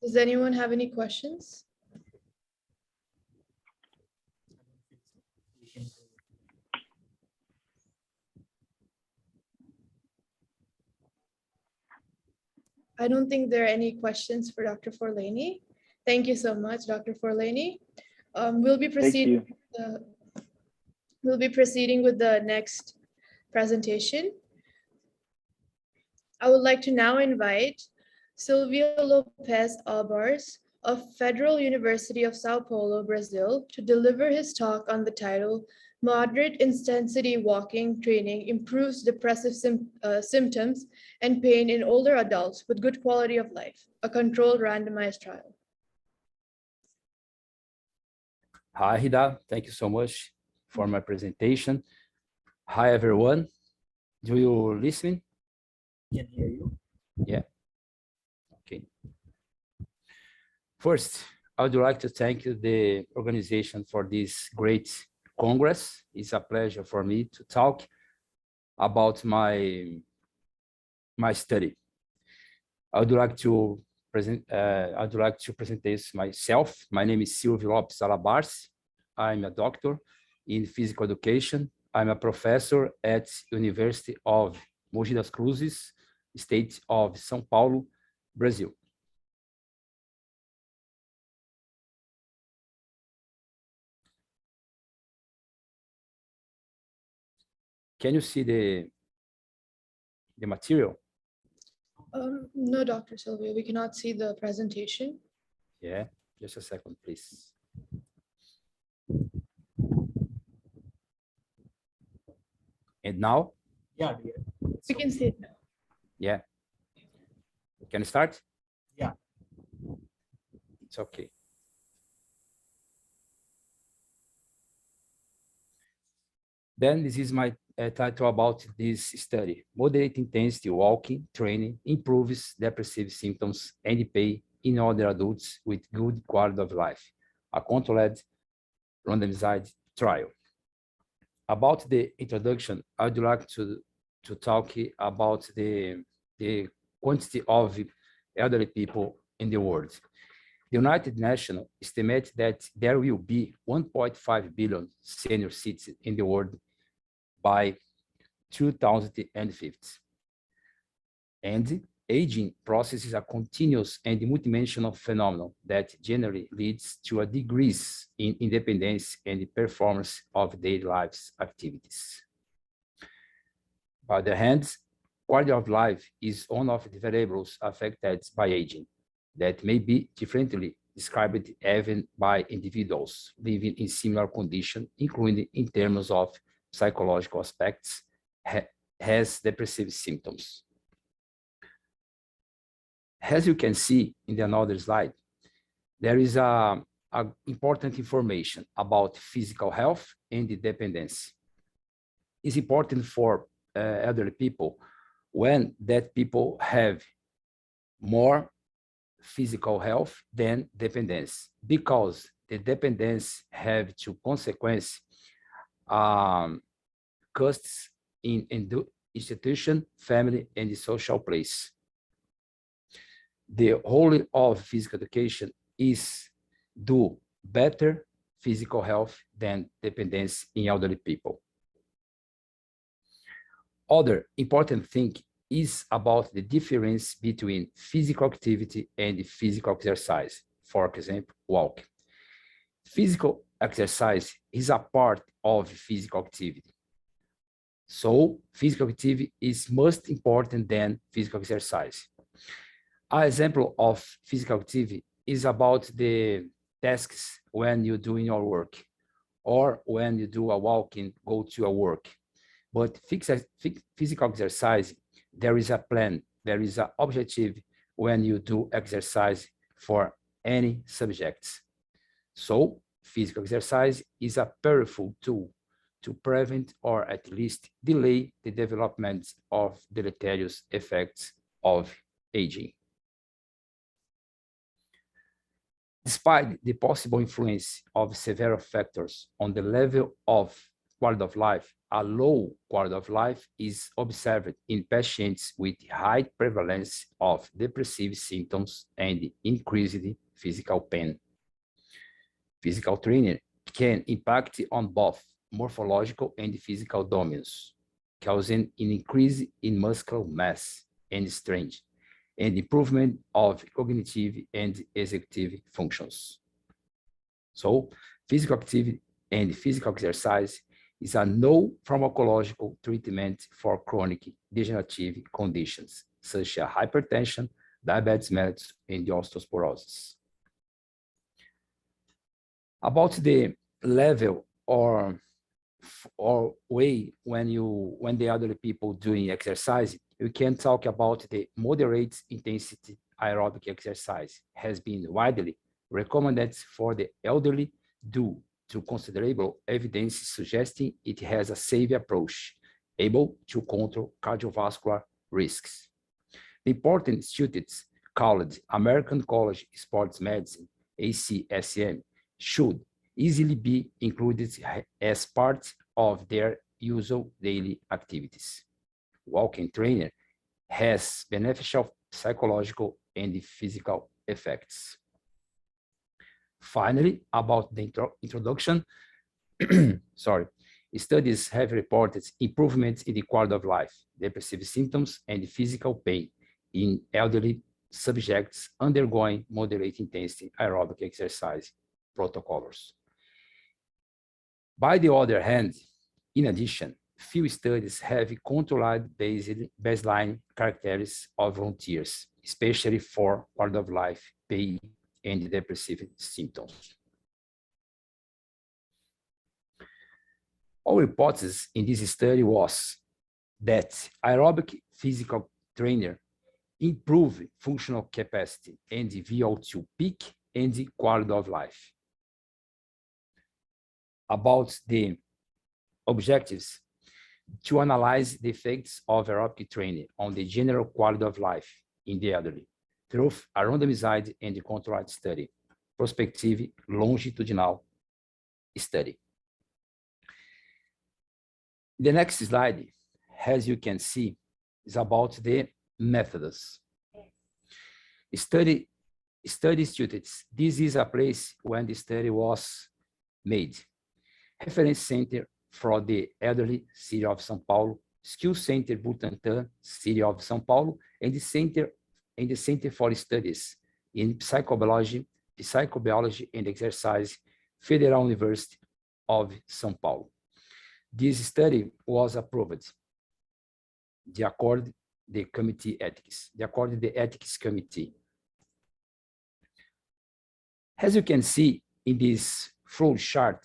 Does anyone have any questions? I don't think there are any questions for Dr. Forlaney. Thank you so much, Dr. Forlaney. We'll be proceeding. We'll be proceeding with the next presentation. I would like to now invite Silvio Lopes Alabarse of Federal University of Sao Paulo, Brazil, to deliver his talk on the title, Moderate Intensity Walking Training Improves Depressive Symptoms and Pain in Older Adults with Good Quality of Life, a controlled randomized trial. Hi, Hida. Thank you so much for my presentation. Hi, everyone. Do you listen? Can hear you. Yeah. Okay. First, I would like to thank the organization for this great Congress. It's a pleasure for me to talk about my study. I would like to present this myself. My name is Silvio Lopes Alabarse. I'm a doctor in physical education. I'm a professor at University of Mogi das Cruzes, state of São Paulo, Brazil. Can you see the material? No, Dr. Silvio, we cannot see the presentation. Yeah, just a second, please. And now? Yeah, We can see it now. Yeah. Can you start? Yeah. It's okay. Then this is my title about this study. Moderate intensity walking training improves depressive symptoms and pain in older adults with good quality of life. A controlled randomized trial. About the introduction, I would like to talk about the quantity of elderly people in the world. The United Nations estimates that there will be 1.5 billion senior citizens in the world by 2050. And aging process is a continuous and multidimensional phenomenon that generally leads to a decrease in independence and performance of daily life activities. On the other hand, quality of life is one of the variables affected by aging that may be differently described even by individuals living in similar conditions, including in terms of psychological aspects, has depressive symptoms. As you can see in the another slide, there is important information about physical health and dependence. It's important for elderly people when that people have more physical health than dependence, because the dependence have two consequences, costs in the institution, family, and the social place. The whole of physical education is do better physical health than dependence in elderly people. Other important thing is about the difference between physical activity and physical exercise. For example, walk. Physical exercise is a part of physical activity. So physical activity is most important than physical exercise. An example of physical activity is about the tasks when you do in your work or when you do a walking, go to a work. But physical exercise, there is a plan, there is an objective when you do exercise for any subjects. So physical exercise is a powerful tool to prevent or at least delay the development of deleterious effects of aging. Despite the possible influence of several factors on the level of quality of life, a low quality of life is observed in patients with high prevalence of depressive symptoms and increased physical pain. Physical training can impact on both morphological and physical domains, causing an increase in muscle mass and strength, and improvement of cognitive and executive functions. So, physical activity and physical exercise is a no pharmacological treatment for chronic degenerative conditions, such as hypertension, diabetes mellitus, and osteoporosis. About the level or way when the elderly people doing exercise, we can talk about the moderate intensity aerobic exercise has been widely recommended for the elderly due to considerable evidence suggesting it has a safe approach, able to control cardiovascular risks. The important institutes called American College of Sports Medicine, ACSM, should easily be included as part of their usual daily activities. Walking training has beneficial psychological and physical effects. Finally, about the introduction, studies have reported improvements in the quality of life, depressive symptoms, and physical pain in elderly subjects undergoing moderate intensity aerobic exercise protocols. By the other hand, in addition, few studies have controlled baseline characteristics of volunteers, especially for quality of life, pain, and depressive symptoms. Our hypothesis in this study was that aerobic physical trainer improve functional capacity and VO2 peak and the quality of life. About the objectives, to analyze the effects of aerobic training on the general quality of life in the elderly through a randomized and controlled study, prospective longitudinal study. The next slide, as you can see, is about the methods. Study students. This is a place when the study was made. Reference Center for the Elderly, City of São Paulo, Skill Center Butantan, City of São Paulo, and the Center for Studies in Psychobiology and Exercise, Federal University of São Paulo. This study was approved according the ethics committee. As you can see in this flow chart,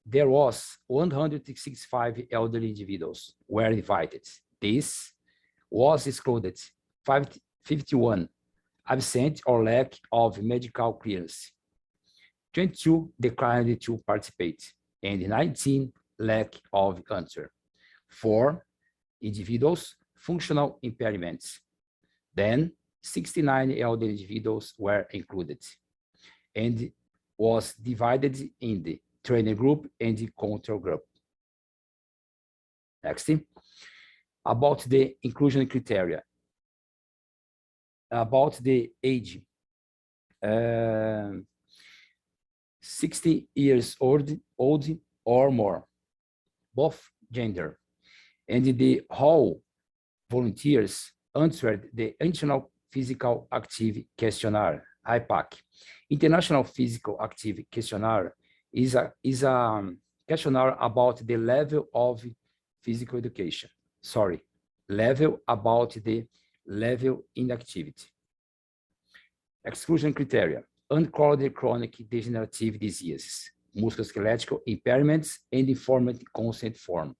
there was 165 elderly individuals were invited. This was excluded 51 absent or lack of medical clearance. 22 declined to participate, and 19 lack of answer. 4 individuals, functional impairments. Then 69 elderly individuals were included and was divided in the training group and the control group. Next, about the inclusion criteria. About the age, 60 years old or more, both gender, and the whole volunteers answered the International Physical Activity Questionnaire, IPAC. International Physical Activity Questionnaire is a questionnaire about the level of physical education. Level about the level in activity. Exclusion criteria: uncoded chronic degenerative diseases, musculoskeletal impairments, and informed consent form.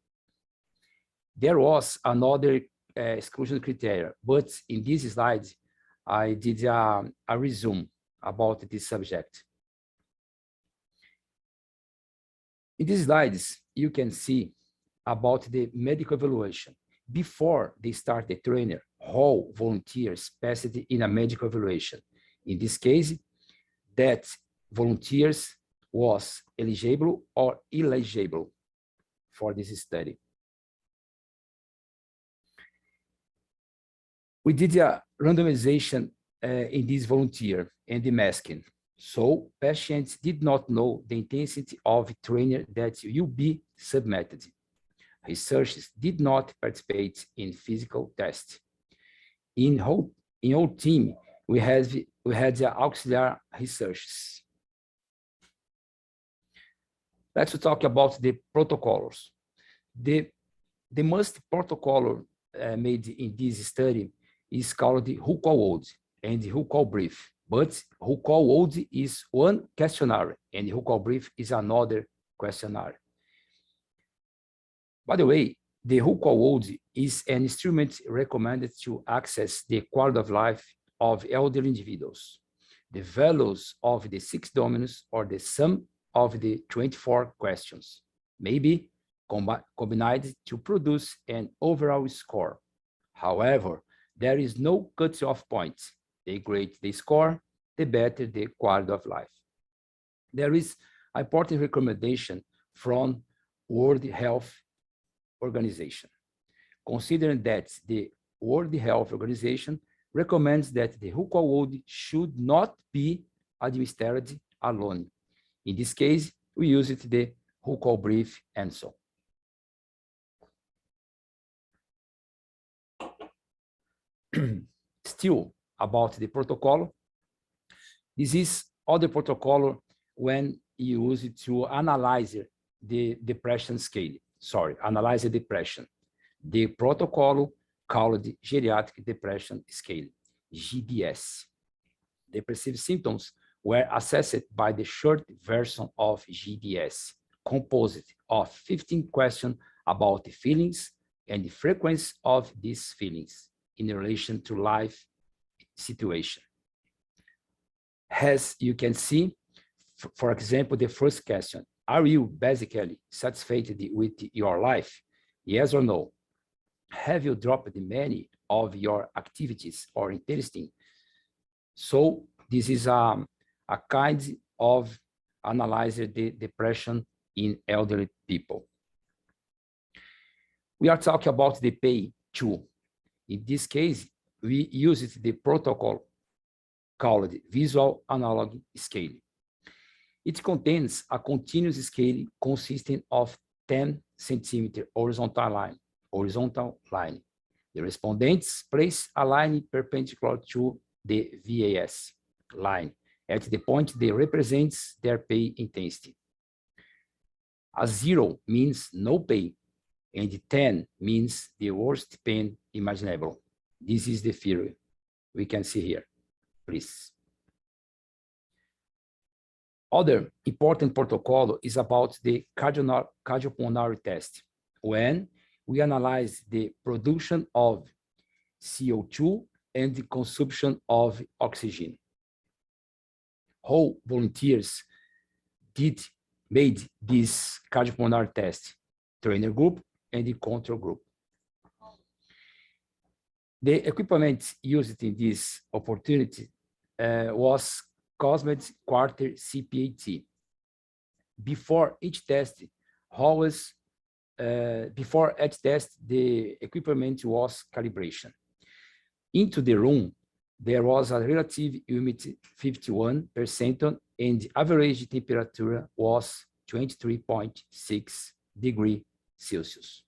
There was another exclusion criteria, but in this slide, I did a resume about this subject. In these slides, you can see about the medical evaluation. Before they start the trainer, all volunteers passed in a medical evaluation. In this case, that volunteers was eligible or ineligible for this study. We did a randomization in this volunteer and the masking. So patients did not know the intensity of trainer that will be submitted. Researchers did not participate in physical tests. In whole team, we had the auxiliary researchers. Let's talk about the protocols. The most protocol made in this study is called the who call old and the who call brief. But who call old is one questionnaire and who call brief is another questionnaire. By the way, the who call old is an instrument recommended to access the quality of life of elderly individuals. The values of the 6 dominoes or the sum of the 24 questions may be combined to produce an overall score. However, there is no cut-off point. The greater the score, the better the quality of life. There is an important recommendation from World Health Organization, considering that the World Health Organization recommends that the who call old should not be administered alone. In this case, we use it the who call brief and so. Still about the protocol, this is other protocol when you use it to analyze the depression scale. Analyze the depression. The protocol called the Geriatric Depression Scale, GDS. Depressive symptoms were assessed by the short version of GDS, composed of 15 questions about the feelings and the frequency of these feelings in relation to life situation. As you can see, for example, the first question, are you basically satisfied with your life? Yes or no? Have you dropped many of your activities or interesting? So this is a kind of analyzing the depression in elderly people. We are talking about the pay too. In this case, we use the protocol called Visual Analog Scale. It contains a continuous scale consisting of 10 centimeter horizontal line. The respondents place a line perpendicular to the VAS line at the point they represents their pay intensity. A 0 means no pay, and 10 means the worst pain imaginable. This is the theory we can see here, please. Other important protocol is about the cardiopulmonary test, when we analyze the production of CO2 and the consumption of oxygen. Whole volunteers made this cardiopulmonary test, trainer group and the control group. The equipment used in this opportunity was Cosmed Quarter CPAT. Before each test, the equipment was calibration. Into the room, there was a relative humidity 51% and the average temperature was 23.6 degrees Celsius.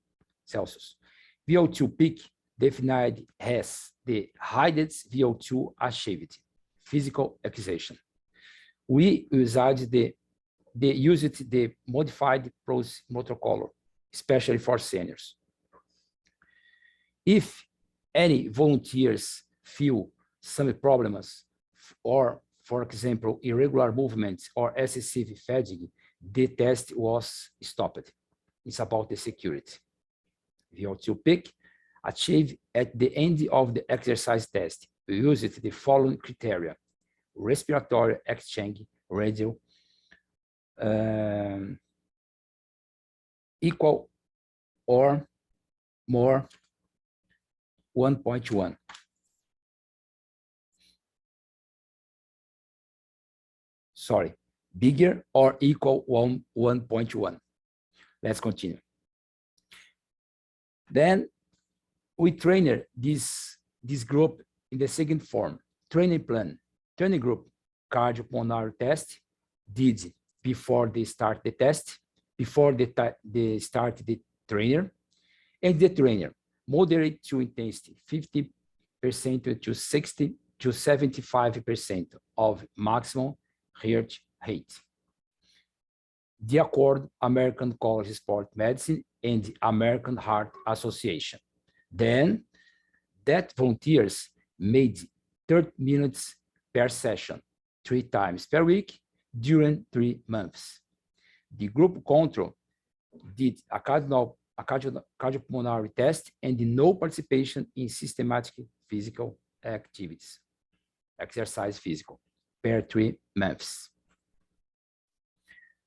VO2 peak defined as the highest VO2 achieved, physical exertion. We used the modified protocol, especially for seniors. If any volunteers feel some problems, or for example, irregular movements or excessive fatigue, the test was stopped. It's about the security. VO2 peak achieved at the end of the exercise test. We used the following criteria: respiratory exchange radio equal or more 1.1. Sorry, bigger or equal 1.1. Let's continue. Then we trained this this group in the second form. Training plan. Training group, cardiopulmonary test, did before they start the test, before they start the trainer, and the trainer, moderate to intensity, 50% to 60 to 75% of maximum heart rate. The Accord, American College of Sport Medicine, and the American Heart Association. Then, that volunteers made 30 minutes per session, 3 times per week during 3 months. The group control did a cardiopulmonary test and no participation in systematic physical activities, exercise physical, per 3 months.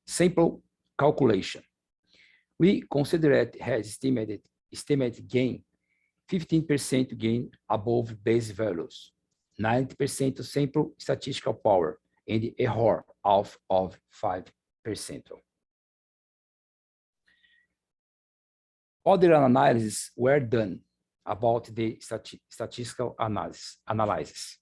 Sample calculation. We consider it has estimated gain, 15% gain above base values, 90% of sample statistical power, and the error of 5%. Other analyses were done about the statistical analysis.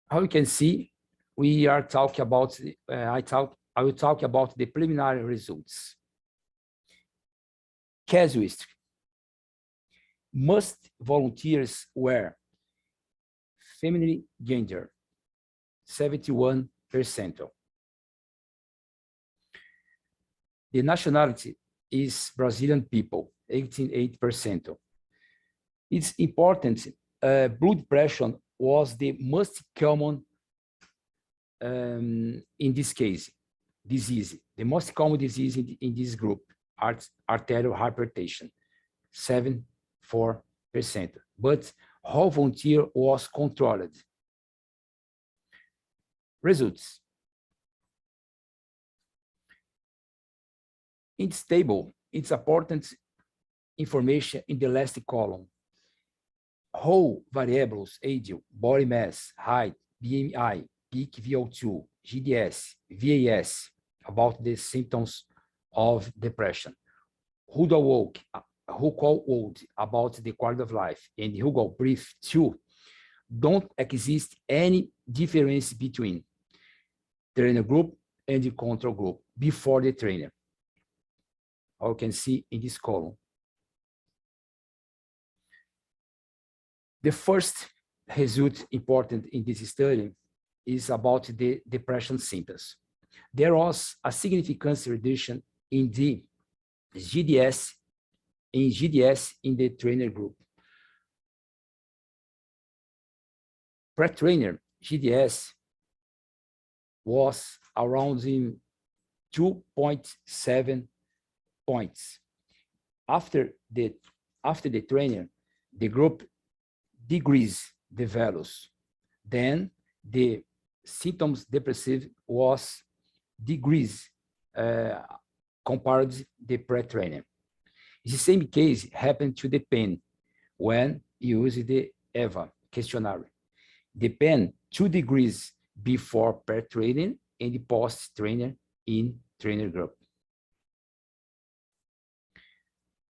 How you can see, we are talking about, I will talk about the preliminary results. Casuistic. Most volunteers were feminine gender, 71%. The nationality is Brazilian people, 88%. It's important, blood pressure was the most common in this case, disease. The most common disease in this group, arterial hypertension, 74%. But how volunteer was controlled. Results. In this table, it's important information in the last column. Whole variables, age, body mass, height, BMI, peak VO2, GDS, VAS, about the symptoms of depression. Who called about the quality of life, and who got brief too. Don't exist any difference between trainer group and the control group before the trainer. You can see in this column. The first result important in this study is about the depression symptoms. There was a significant reduction in the GDS in the trainer group. Pre-trainer GDS was around 2.7 points. After the trainer, the group decreased the values. Then the symptoms depressive was decreased compared to the pre-trainer. The same case happened to the pain when you use the EVA questionnaire. The pain 2 degrees before pre-training and post-trainer in trainer group.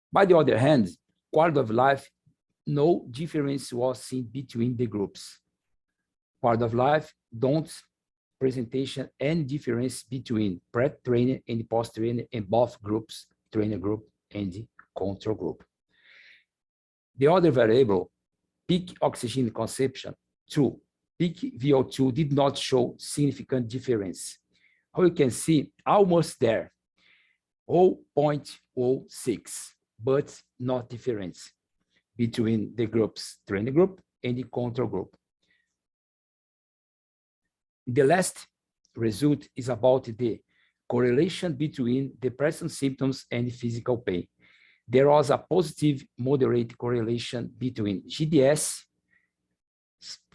By the other hand, quality of life, no difference was seen between the groups. Quality of life don't presentation any difference between pre-trainer and post-trainer in both groups, trainer group and the control group. The other variable, peak oxygen consumption, 2, peak VO2 did not show significant difference. How you can see, almost there, 0.06, but not difference between the groups, trainer group and the control group. The last result is about the correlation between depression symptoms and physical pain. There was a positive moderate correlation between GDS,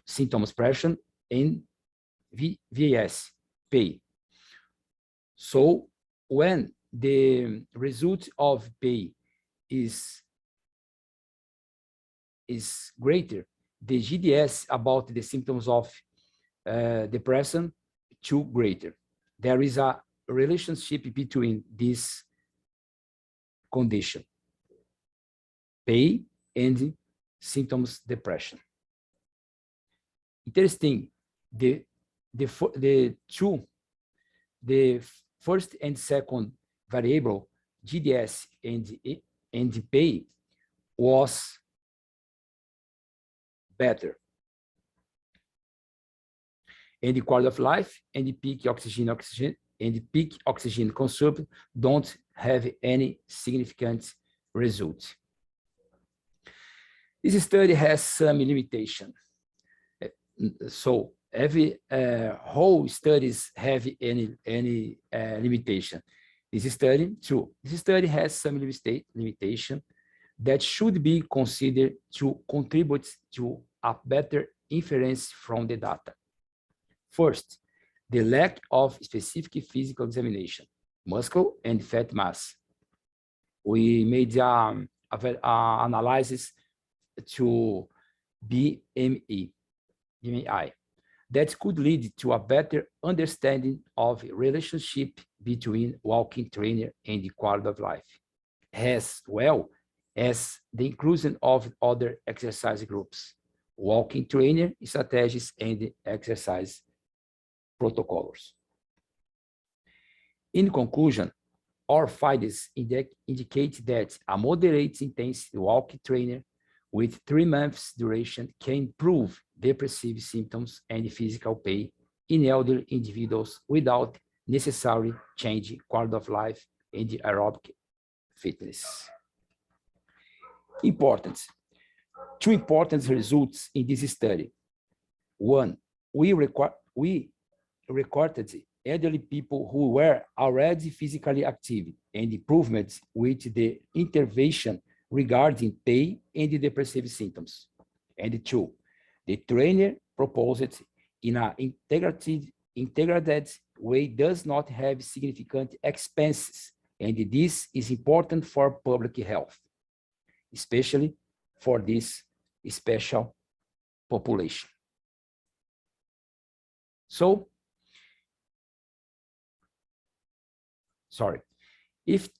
symptom expression, and VAS, pain. So when the result of pain is greater, the GDS about the symptoms of depression too greater. There is a relationship between this condition. pain, and symptoms depression. Interesting, the first and second variable, GDS and pain, was better. And the quality of life and the peak oxygen and the peak oxygen consumption don't have any significant result. This study has some limitation. So every whole studies have any limitation. This study has some limitation that should be considered to contribute to a better inference from the data. First, the lack of specific physical examination, muscle and fat mass. We made an analysis to BMI that could lead to a better understanding of relationship between walking trainer and the quality of life, as well as the inclusion of other exercise groups, walking trainer strategies, and exercise protocols. In conclusion, our findings indicate that a moderate intensity walking trainer with 3 months duration can improve depressive symptoms and physical pain in elderly individuals without necessarily changing quality of life and aerobic fitness. Two important results in this study. One, we recorded elderly people who were already physically active and improvements with the intervention regarding pain and depressive symptoms. And two, the trainer proposed in an integrated way does not have significant expenses, and this is important for public health, especially for this special population. So, if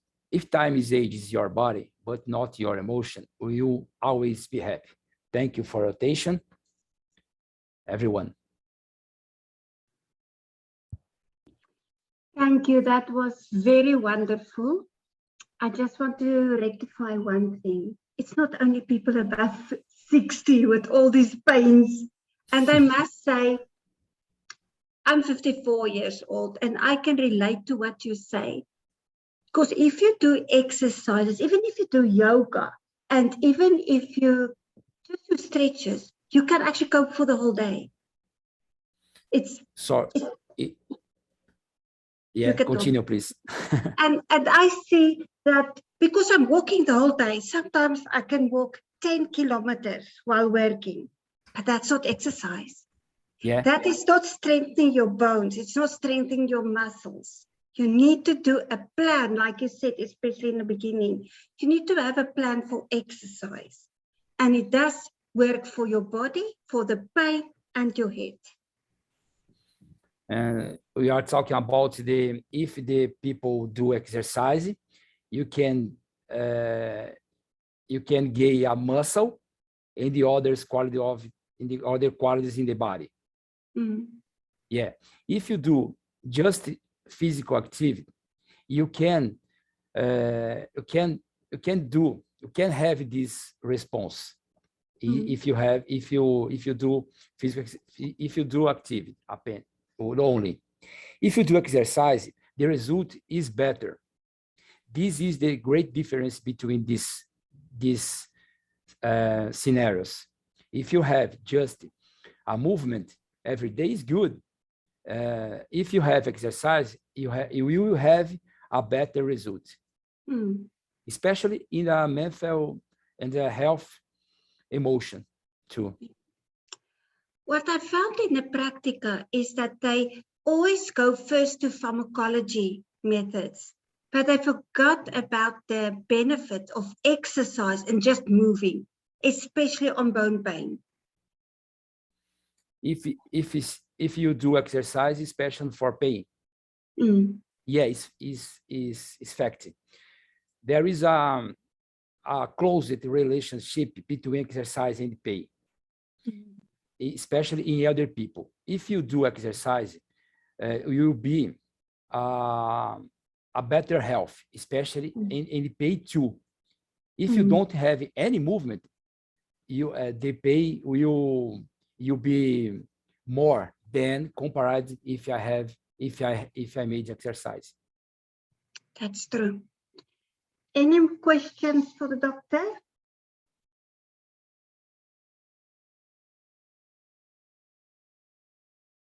time is age is your body, but not your emotion, we will always be happy. Thank you for your attention, everyone. Thank you. That was very wonderful. I just want to rectify one thing. It's not only people above 60 with all these pains. And I must say, I'm 54 years old and I can relate to what you say. Because if you do exercises, even if you do yoga, and even if you just do stretches, you can actually go for the whole day. Yeah, continue, please. and I see that because I'm walking the whole day, sometimes I can walk 10 kilometers while working, but that's not exercise. Yeah. That is not strengthening your bones. It's not strengthening your muscles. You need to do a plan, like you said, especially in the beginning. You need to have a plan for exercise. And it does work for your body, for the pain, and your head. And we are talking about if the people do exercise, you can gain a muscle and the others the other qualities in the body. Mm. Yeah, if you do just physical activity, you can have this response. Mm. If you do activity only. If you do exercise, the result is better. This is the great difference between these scenarios. If you have just a movement every day is good. If you have exercise, you will have a better result, especially in a mental and a health emotion too. What I found in the practica is that they always go first to pharmacology methods, but they forgot about the benefit of exercise and just moving, especially on bone pain. If you do exercise, especially for pain, yeah, it's effective. There is a a close relationship between exercise and pain, especially in elder people. If you do exercise, you will be a better health, especially in the pain too. If you don't have any movement, the pain will be more than compared if I made exercise. That's true. Any questions for the doctor?